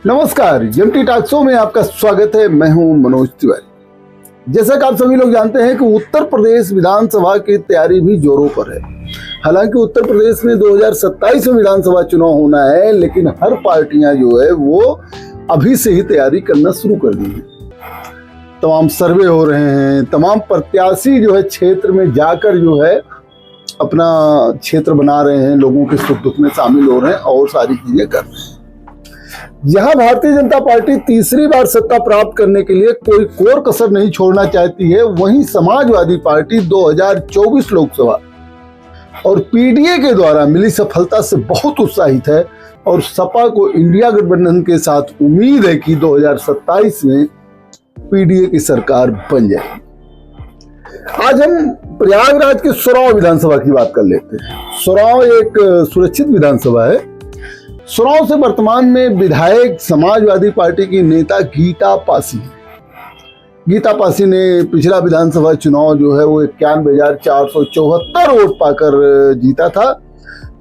नमस्कार, MT talk show में आपका स्वागत है। मैं हूं मनोज तिवारी। जैसा कि आप सभी लोग जानते हैं कि उत्तर प्रदेश विधानसभा की तैयारी भी जोरों पर है। हालांकि उत्तर प्रदेश में 2027 में विधानसभा चुनाव होना है, लेकिन हर पार्टियां जो है वो अभी से ही तैयारी करना शुरू कर दी है। तमाम सर्वे हो रहे हैं, तमाम प्रत्याशी जो है क्षेत्र में जाकर जो है अपना क्षेत्र बना रहे हैं, लोगों के सुख दुख में शामिल हो रहे हैं और सारी चीजें कर रहे हैं। जहां भारतीय जनता पार्टी तीसरी बार सत्ता प्राप्त करने के लिए कोई कोर कसर नहीं छोड़ना चाहती है, वहीं समाजवादी पार्टी 2024 लोकसभा और पीडीए के द्वारा मिली सफलता से बहुत उत्साहित है और सपा को इंडिया गठबंधन के साथ उम्मीद है कि 2027 में पीडीए की सरकार बन जाएगी। आज हम प्रयागराज के सोराव विधानसभा की बात कर लेते हैं। सोराव एक सुरक्षित विधानसभा है। सोराव से वर्तमान में विधायक समाजवादी पार्टी की नेता गीता पासी है। गीता पासी ने पिछला विधानसभा चुनाव जो है वो 91,474 वोट पाकर जीता था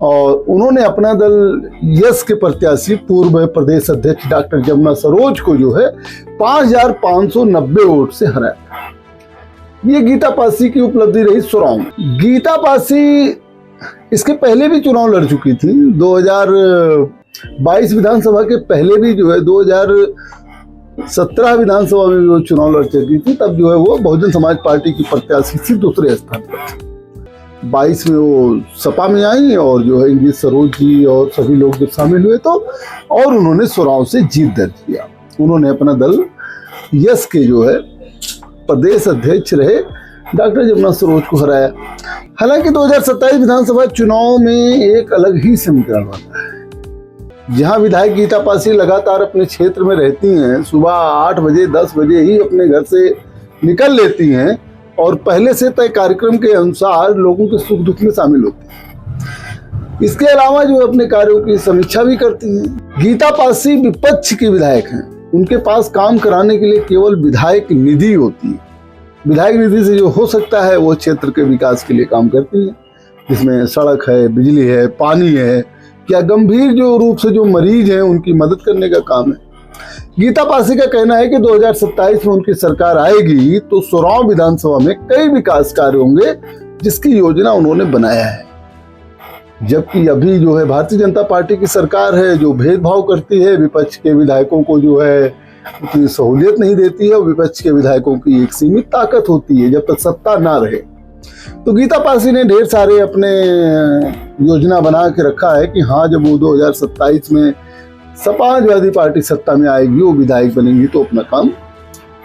और उन्होंने अपना दल यस के प्रत्याशी पूर्व प्रदेश अध्यक्ष डॉक्टर जमुना सरोज को जो है 5,590 वोट से हराया। ये गीता पासी की उपलब्धि रही सोराव में। गीता पासी इसके पहले भी चुनाव लड़ चुकी थी। 2022 विधानसभा के पहले भी जो है 2017 विधानसभा में वो चुनाव लड़ चुकी थी। तब जो है वो बहुजन समाज पार्टी की प्रत्याशी थी, दूसरे स्थान पर। 22 में वो सपा में आई और जो है इंगित सरोज जी और सभी लोग जब शामिल हुए तो और उन्होंने सोराव से जीत दर्ज किया। उन्होंने अपना दल यस के जो है प्रदेश अध्यक्ष रहे डॉक्टर जमुना सरोज को हराया। हालांकि 2027 विधानसभा चुनाव में एक अलग ही समीकरण बनता है। जहां विधायक गीता पासी लगातार अपने क्षेत्र में रहती हैं, सुबह 8 बजे 10 बजे ही अपने घर से निकल लेती हैं और पहले से तय कार्यक्रम के अनुसार लोगों के सुख दुख में शामिल होती हैं। इसके अलावा जो अपने कार्यों की समीक्षा भी करती हैं। गीता पासी विपक्ष की विधायक हैं। उनके पास काम कराने के लिए केवल विधायक निधि होती है। विधायक निधि से जो हो सकता है वो क्षेत्र के विकास के लिए काम करती है, जिसमें सड़क है, बिजली है, पानी है, क्या गंभीर जो रूप से जो मरीज हैं उनकी मदद करने का काम है। गीता पासी का कहना है कि 2027 में उनकी सरकार आएगी तो सोराव विधानसभा में कई विकास कार्य होंगे जिसकी योजना उन्होंने बनाया है। जबकि अभी जो है भारतीय जनता पार्टी की सरकार है जो भेदभाव करती है, विपक्ष के विधायकों को जो है उतनी सहूलियत नहीं देती है। विपक्ष के विधायकों की एक सीमित ताकत होती है जब तक सत्ता ना रहे। तो गीता पासी ने ढेर सारे अपने योजना बना के रखा है कि हाँ, जब वो 2027 में समाजवादी पार्टी सत्ता में आएगी, वो विधायक बनेंगी तो अपना काम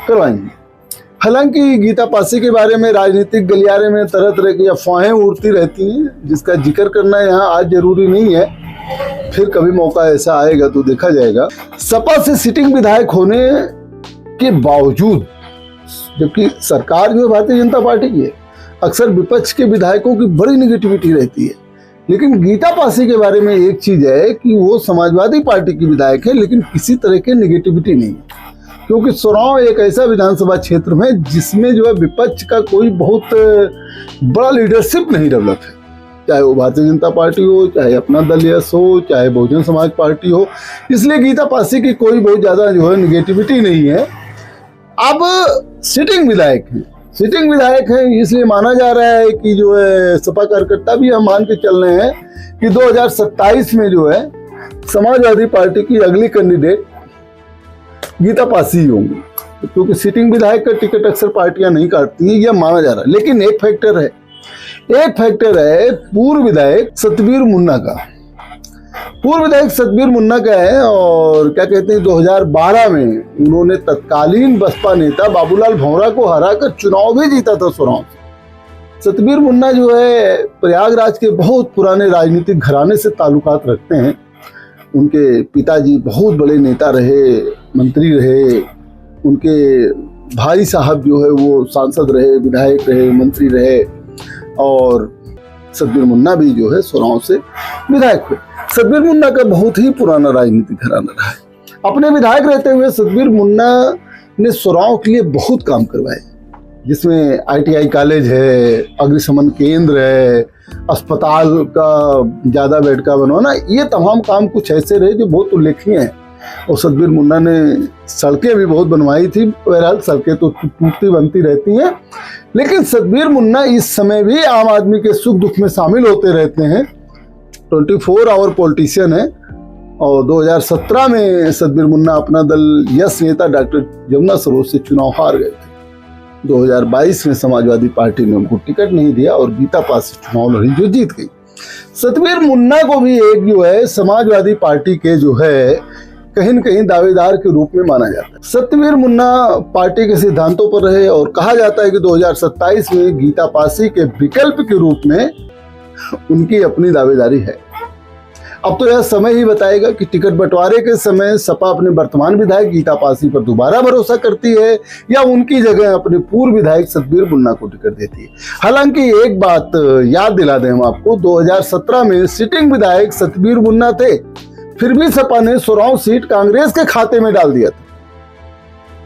करवाएंगी। हालांकि गीता पासी के बारे में राजनीतिक गलियारे में तरह तरह की अफवाहें उड़ती रहती हैं, जिसका जिक्र करना यहाँ आज जरूरी नहीं है। फिर कभी मौका ऐसा आएगा तो देखा जाएगा। सपा से सिटिंग विधायक होने के बावजूद, जबकि सरकार जो है भारतीय जनता पार्टी की है, अक्सर विपक्ष के विधायकों की बड़ी निगेटिविटी रहती है। लेकिन गीता पासी के बारे में एक चीज है कि वो समाजवादी पार्टी की विधायक है, लेकिन किसी तरह की निगेटिविटी नहीं है, क्योंकि सोराव एक ऐसा विधानसभा क्षेत्र है जिसमें जो है विपक्ष का कोई बहुत बड़ा लीडरशिप नहीं डेवलप है। चाहे वो भारतीय जनता पार्टी हो, चाहे अपना दल यस हो, चाहे बहुजन समाज पार्टी हो। इसलिए गीता पासी की कोई बहुत ज्यादा जो है निगेटिविटी नहीं है। अब सिटिंग विधायक है, सिटिंग विधायक है, इसलिए माना जा रहा है कि जो है सपा कार्यकर्ता भी हम मान के चल रहे हैं कि 2027 में जो है समाजवादी पार्टी की अगली कैंडिडेट गीता पासी ही होंगी, क्योंकि सिटिंग विधायक का टिकट अक्सर पार्टियां नहीं काटती हैं, यह माना जा रहा है। लेकिन एक फैक्टर है पूर्व विधायक सतबीर मुन्ना का। पूर्व विधायक सतबीर मुन्ना का है और क्या कहते हैं 2012 में उन्होंने तत्कालीन बसपा नेता बाबूलाल भौरा को हराकर चुनाव भी जीता था सोराव से। सतबीर मुन्ना जो है प्रयागराज के बहुत पुराने राजनीतिक घराने से ताल्लुकात रखते हैं। उनके पिताजी बहुत बड़े नेता रहे, मंत्री रहे। उनके भाई साहब जो है वो सांसद रहे, विधायक रहे, मंत्री रहे और सतबीर मुन्ना भी जो है सोराव से विधायक हुए। सतबीर मुन्ना का बहुत ही पुराना राजनीतिक घराना रहा है। अपने विधायक रहते हुए सतबीर मुन्ना ने सोराव के लिए बहुत काम करवाए, जिसमें ITI कॉलेज है, अग्निशमन केंद्र है, अस्पताल का ज़्यादा बेड का बनवाना, ये तमाम काम कुछ ऐसे रहे जो बहुत उल्लेखनीय है। और सतबीर मुन्ना ने सड़कें भी बहुत बनवाई थी। बहरहाल सड़कें तो टूटती बनती रहती हैं, लेकिन सतबीर मुन्ना इस समय भी आम आदमी के सुख दुख में शामिल होते रहते हैं। 24 आवर पॉलिटिशियन है। और 2017 में सतबीर मुन्ना अपना दल यस नेता डॉक्टर जमुना सरोज से चुनाव हार गए थे। 2022 में समाजवादी पार्टी ने उनको टिकट नहीं दिया और गीता पास से चुनाव लड़ी जो जीत गई। सतबीर मुन्ना को भी एक जो है समाजवादी पार्टी के जो है कहीं न कहीं दावेदार के रूप में माना जाता है। सतबीर मुन्ना पार्टी के सिद्धांतों पर रहे और कहा जाता है कि 2027 में गीता पासी के विकल्प के रूप में उनकी अपनी दावेदारी है। अब तो यह समय ही बताएगा कि टिकट बंटवारे के समय सपा अपने वर्तमान विधायक गीता पासी पर दोबारा भरोसा करती है या उनकी जगह अपने पूर्व विधायक सतबीर मुन्ना को टिकट देती है। हालांकि एक बात याद दिला दें हम आपको, 2017 में सिटिंग विधायक सतबीर मुन्ना थे, फिर भी सपा ने सोराव सीट कांग्रेस के खाते में डाल दिया था।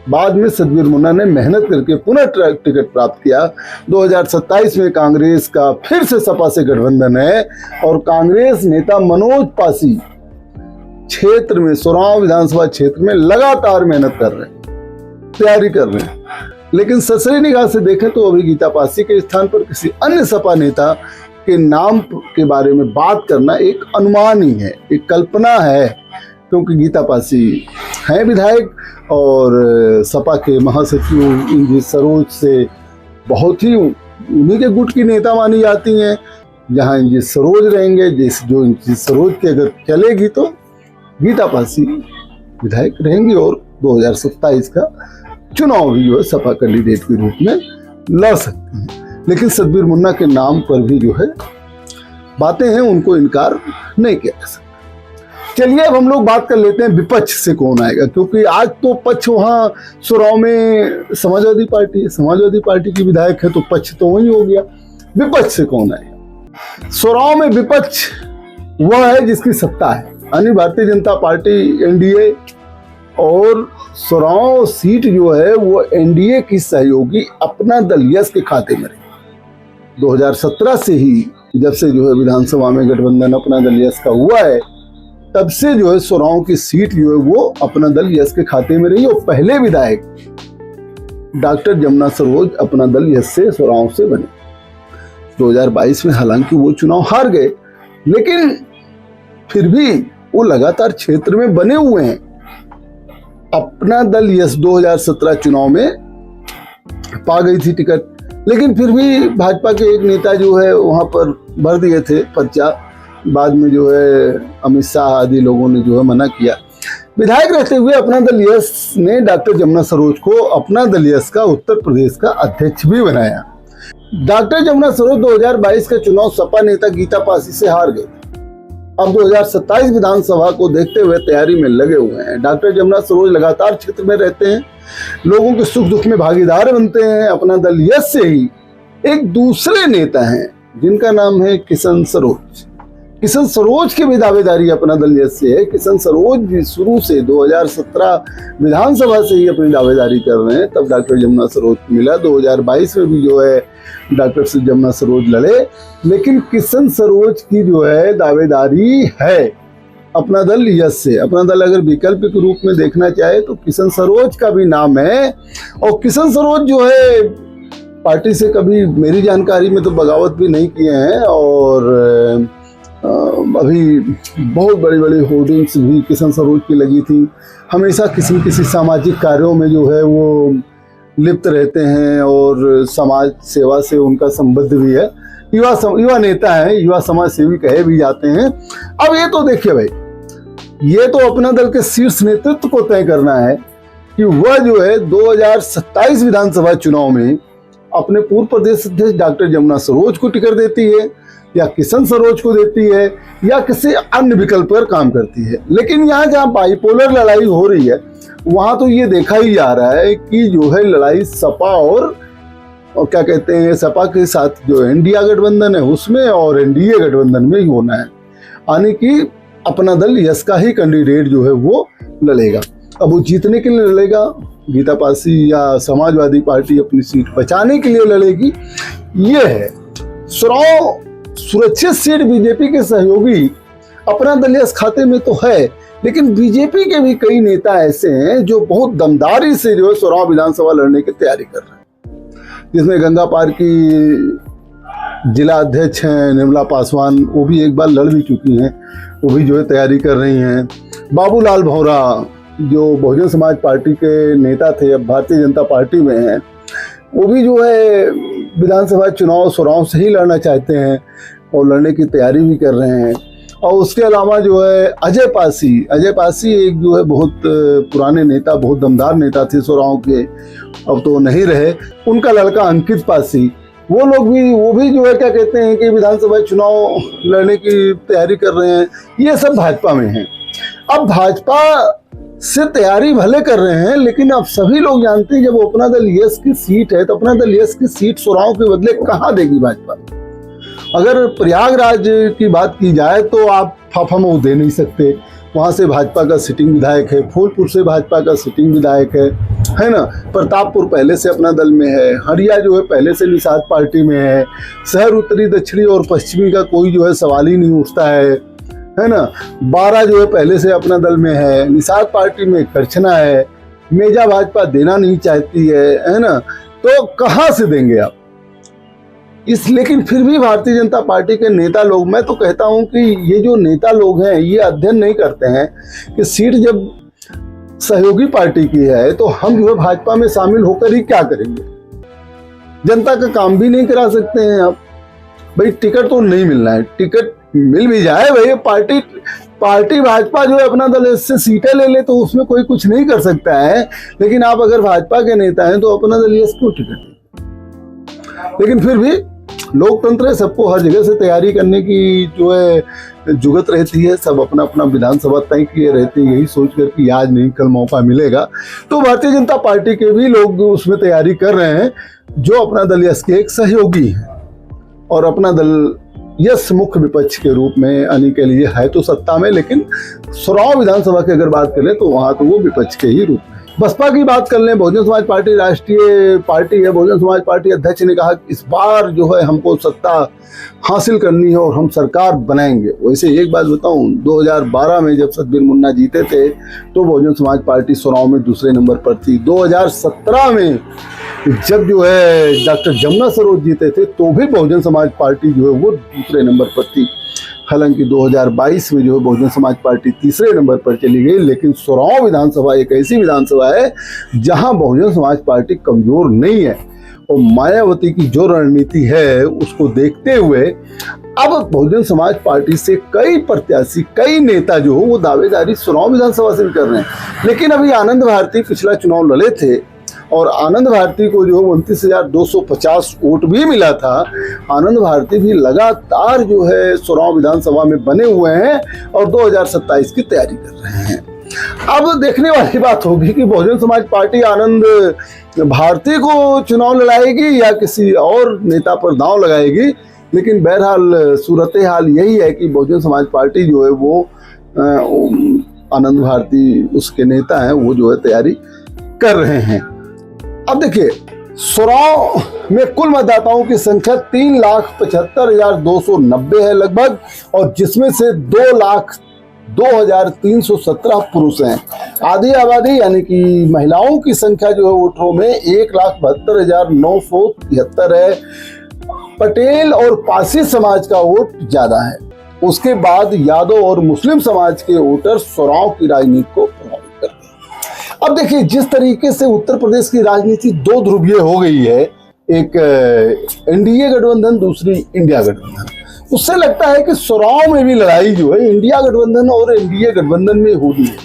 बाद में सतबीर मुन्ना ने मेहनत करके पुनः टिकट प्राप्त किया। 2027 में कांग्रेस का फिर से सपा से गठबंधन है और कांग्रेस नेता मनोज पासी क्षेत्र में, सोराव विधानसभा क्षेत्र में लगातार मेहनत कर रहे हैं, तैयारी कर रहे हैं। लेकिन ससरी निगाह से देखें तो अभी गीता पासी के स्थान पर किसी अन्य सपा नेता के नाम के बारे में बात करना एक अनुमान ही है, एक कल्पना है, क्योंकि गीता पासी हैं विधायक और सपा के महासचिव इंजी सरोज से बहुत ही उन्हीं के गुट की नेता मानी जाती हैं। जहां इंजी सरोज रहेंगे, जो इंजी सरोज की अगर चलेगी तो गीता पासी विधायक रहेंगी और 2027 का चुनाव भी जो है सपा कैंडिडेट के रूप में लड़ सकते हैं। लेकिन सतबीर मुन्ना के नाम पर भी जो है बातें हैं, उनको इनकार नहीं किया जा सकता। चलिए अब हम लोग बात कर लेते हैं विपक्ष से कौन आएगा, क्योंकि आज तो पक्ष वहाँ सोराव में समाजवादी पार्टी की विधायक है तो पक्ष तो वही हो गया। विपक्ष से कौन आएगा? सोराव में विपक्ष वह है जिसकी सत्ता है, यानी भारतीय जनता पार्टी एनडीए, और सोराव सीट जो है वो एनडीए की सहयोगी अपना दल यस के खाते में रही। 2017 से ही जब से जो है विधानसभा में गठबंधन अपना दल यस का हुआ है, तब से जो है सोराव की सीट जो है वो अपना दल यस के खाते में रही और पहले विधायक डॉक्टर जमुना सरोज अपना दल यस से सोराव से बने। 2022 में हालांकि वो चुनाव हार गए, लेकिन फिर भी वो लगातार क्षेत्र में बने हुए हैं। अपना दल यस 2017 चुनाव में पा गई थी टिकट, लेकिन फिर भी भाजपा के एक नेता जो है वहां पर भर दिए थे पर्चा। बाद में जो है अमित शाह आदि लोगों ने जो है मना किया। विधायक रहते हुए अपना दल यस ने डॉक्टर जमुना सरोज को अपना दल यस का उत्तर प्रदेश का अध्यक्ष भी बनाया। डॉक्टर जमुना सरोज 2022 का चुनाव सपा नेता गीता पासी से हार गए। अब 2027 विधानसभा को देखते हुए तैयारी में लगे हुए हैं। डॉक्टर जमुना सरोज लगातार क्षेत्र में रहते हैं, लोगों के सुख दुख में भागीदार बनते हैं। अपना दल यस से ही एक दूसरे नेता हैं जिनका नाम है किशन सरोज। किशन सरोज की भी दावेदारी अपना दल यस से है। किशन सरोज भी शुरू से 2017 विधानसभा से ही अपनी दावेदारी कर रहे हैं, तब डॉक्टर जमुना सरोज को मिला। 2022 में भी जो है डॉक्टर से जमुना सरोज लड़े, लेकिन किशन सरोज की जो है दावेदारी है अपना दल यस से। अपना दल अगर विकल्प के रूप में देखना चाहे तो किशन सरोज का भी नाम है, और किशन सरोज जो है पार्टी से कभी मेरी जानकारी में तो बगावत भी नहीं किए हैं, और अभी बहुत बड़ी बड़ी होर्डिंग्स भी किशन सरोज की लगी थी। हमेशा किसी न किसी सामाजिक कार्यों में जो है वो लिप्त रहते हैं और समाज सेवा से उनका संबंध भी है। युवा नेता हैं, युवा समाज सेवी कहे भी जाते हैं। अब ये तो देखिए भाई, ये तो अपना दल के शीर्ष नेतृत्व को तय करना है कि वह जो है 2027 विधानसभा चुनाव में अपने पूर्व प्रदेश अध्यक्ष डॉक्टर जमुना सरोज को टिकट देती है या किशन सरोज को देती है या किसी अन्य विकल्प पर काम करती है। लेकिन यहाँ जहाँ बाइपोलर लड़ाई हो रही है वहां तो ये देखा ही जा रहा है कि जो है लड़ाई सपा और क्या कहते हैं, सपा के साथ जो इंडिया गठबंधन है उसमें और एनडीए गठबंधन में ही होना है, यानी कि अपना दल यस का ही कैंडिडेट जो है वो लड़ेगा। अब वो जीतने के लिए लड़ेगा, गीता पासी या समाजवादी पार्टी अपनी सीट बचाने के लिए लड़ेगी, ये है। सुरक्षित सीट बीजेपी के सहयोगी अपना दल यस खाते में तो है, लेकिन बीजेपी के भी कई नेता ऐसे हैं जो बहुत दमदारी से जो है सोराव विधानसभा लड़ने की तैयारी कर रहे हैं, जिसमें गंगा पार की जिला अध्यक्ष हैं निर्मला पासवान, वो भी एक बार लड़ भी चुकी हैं, वो भी जो है तैयारी कर रही हैं। बाबूलाल भौरा जो बहुजन समाज पार्टी के नेता थे, अब भारतीय जनता पार्टी में हैं, वो भी जो है विधानसभा चुनाव सोराव से ही लड़ना चाहते हैं और लड़ने की तैयारी भी कर रहे हैं। और उसके अलावा जो है अजय पासी एक जो है बहुत पुराने नेता, बहुत दमदार नेता थे सोराव के, अब तो नहीं रहे। उनका लड़का अंकित पासी, वो भी जो है क्या कहते हैं कि विधानसभा चुनाव लड़ने की तैयारी कर रहे हैं। ये सब भाजपा में हैं। अब भाजपा से तैयारी भले कर रहे हैं, लेकिन अब सभी लोग जानते हैं जब अपना दल यस की सीट है तो अपना दल यस की सीट सोराव के बदले कहाँ देगी भाजपा। अगर प्रयागराज की बात की जाए तो आप फाफामऊ दे नहीं सकते, वहाँ से भाजपा का सिटिंग विधायक है, फूलपुर से भाजपा का सिटिंग विधायक है ना। प्रतापपुर पहले से अपना दल में है, हरिया जो है पहले से निषाद पार्टी में है, शहर उत्तरी दक्षिणी और पश्चिमी का कोई जो है सवाल ही नहीं उठता है ना। बारा जो है पहले से अपना दल में है, निषाद पार्टी में करछना है, मेजा भाजपा देना नहीं चाहती है ना। तो कहाँ से देंगे आप लेकिन फिर भी भारतीय जनता पार्टी के नेता लोग, मैं तो कहता हूं कि ये जो नेता लोग हैं ये अध्ययन नहीं करते हैं कि सीट जब सहयोगी पार्टी की है तो हम जो है भाजपा में शामिल होकर ही क्या करेंगे। जनता का काम भी नहीं करा सकते हैं आप। भाई टिकट तो नहीं मिलना है, टिकट मिल भी जाए भाई पार्टी भाजपा जो है अपना दल इससे सीटें ले ले तो उसमें कोई कुछ नहीं कर सकता है। लेकिन आप अगर भाजपा के नेता हैं तो अपना दल इसको टिकट, लेकिन फिर भी लोकतंत्र है, सबको हर जगह से तैयारी करने की जो है जुगत रहती है। सब अपना अपना विधानसभा तय किए रहते हैं, यही सोच कर कि आज नहीं कल मौका मिलेगा। तो भारतीय जनता पार्टी के भी लोग उसमें तैयारी कर रहे हैं जो अपना दल यस के एक सहयोगी है और अपना दल यस मुख्य विपक्ष के रूप में आने के लिए है तो सत्ता में, लेकिन सोराव विधानसभा की अगर बात करें तो वहां तो वो विपक्ष के ही रूप में। बसपा की बात कर लें, बहुजन समाज पार्टी राष्ट्रीय पार्टी है। बहुजन समाज पार्टी अध्यक्ष ने कहा कि इस बार जो है हमको सत्ता हासिल करनी है और हम सरकार बनाएंगे। वैसे एक बात बताऊं, 2012 में जब सतबीर मुन्ना जीते थे तो बहुजन समाज पार्टी सोराव में दूसरे नंबर पर थी। 2017 में जब जो है डॉक्टर जमुना सरोज जीते थे तो भी बहुजन समाज पार्टी जो है वो दूसरे नंबर पर थी। हालांकि 2022 में जो है बहुजन समाज पार्टी तीसरे नंबर पर चली गई। लेकिन सोराव विधानसभा एक ऐसी विधानसभा है जहां बहुजन समाज पार्टी कमजोर नहीं है और मायावती की जो रणनीति है उसको देखते हुए अब बहुजन समाज पार्टी से कई प्रत्याशी, कई नेता जो हो वो दावेदारी सोराव विधानसभा से भी कर रहे हैं। लेकिन अभी आनंद भारती पिछला चुनाव लड़े थे और आनंद भारती को जो 29,250 वोट भी मिला था। आनंद भारती भी लगातार जो है सोराव विधानसभा में बने हुए हैं और 2027 की तैयारी कर रहे हैं। अब देखने वाली बात होगी कि बहुजन समाज पार्टी आनंद भारती को चुनाव लड़ाएगी या किसी और नेता पर दांव लगाएगी। लेकिन बहरहाल सूरत हाल यही है कि बहुजन समाज पार्टी जो है वो आनंद भारती उसके नेता हैं, वो जो है तैयारी कर रहे हैं। अब देखिए सोराव में कुल मतदाताओं की संख्या 3,75,290 है लगभग, और जिसमें से 2,02,317 पुरुष हैं। आधी आबादी यानी कि महिलाओं की संख्या जो है वोटरों में 1,72,973 है। पटेल और पासी समाज का वोट ज्यादा है। उसके बाद यादव और मुस्लिम समाज के वोटर सोराव की राजनीति को प्रभावित करते हैं। अब देखिए जिस तरीके से उत्तर प्रदेश की राजनीति दो ध्रुवीय हो गई है, एक एनडीए गठबंधन, दूसरी इंडिया गठबंधन, उससे लगता है कि सोराव में भी लड़ाई जो है इंडिया गठबंधन और एनडीए गठबंधन में होनी है।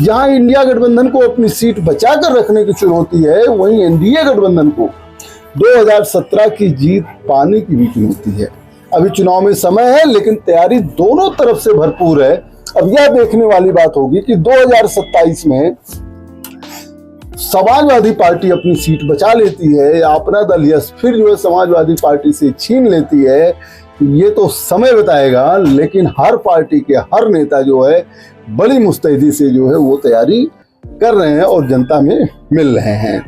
जहां इंडिया गठबंधन को अपनी सीट बचाकर रखने की चुनौती है, वहीं एनडीए गठबंधन को 2017 की जीत पाने की भी चुनौती है। अभी चुनाव में समय है लेकिन तैयारी दोनों तरफ से भरपूर है। अब यह देखने वाली बात होगी कि 2027 में समाजवादी पार्टी अपनी सीट बचा लेती है या अपना दल यस फिर जो है समाजवादी पार्टी से छीन लेती है, ये तो समय बताएगा। लेकिन हर पार्टी के हर नेता जो है बड़ी मुस्तैदी से जो है वो तैयारी कर रहे हैं और जनता में मिल रहे हैं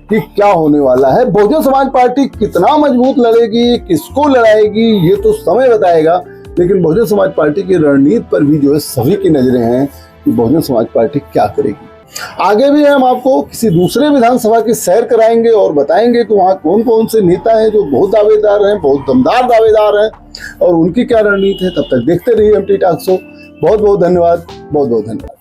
कि क्या होने वाला है। बहुजन समाज पार्टी कितना मजबूत लड़ेगी, किसको लड़ाएगी, ये तो समय बताएगा। लेकिन बहुजन समाज पार्टी की रणनीति पर भी जो है सभी की नजरें हैं कि बहुजन समाज पार्टी क्या करेगी। आगे भी हम आपको किसी दूसरे विधानसभा की सैर कराएंगे और बताएंगे कि वहाँ कौन कौन से नेता हैं जो बहुत दावेदार हैं, बहुत दमदार दावेदार हैं और उनकी क्या रणनीति है। तब तक देखते रहिए एमटी टॉक शो। बहुत बहुत धन्यवाद, बहुत बहुत धन्यवाद।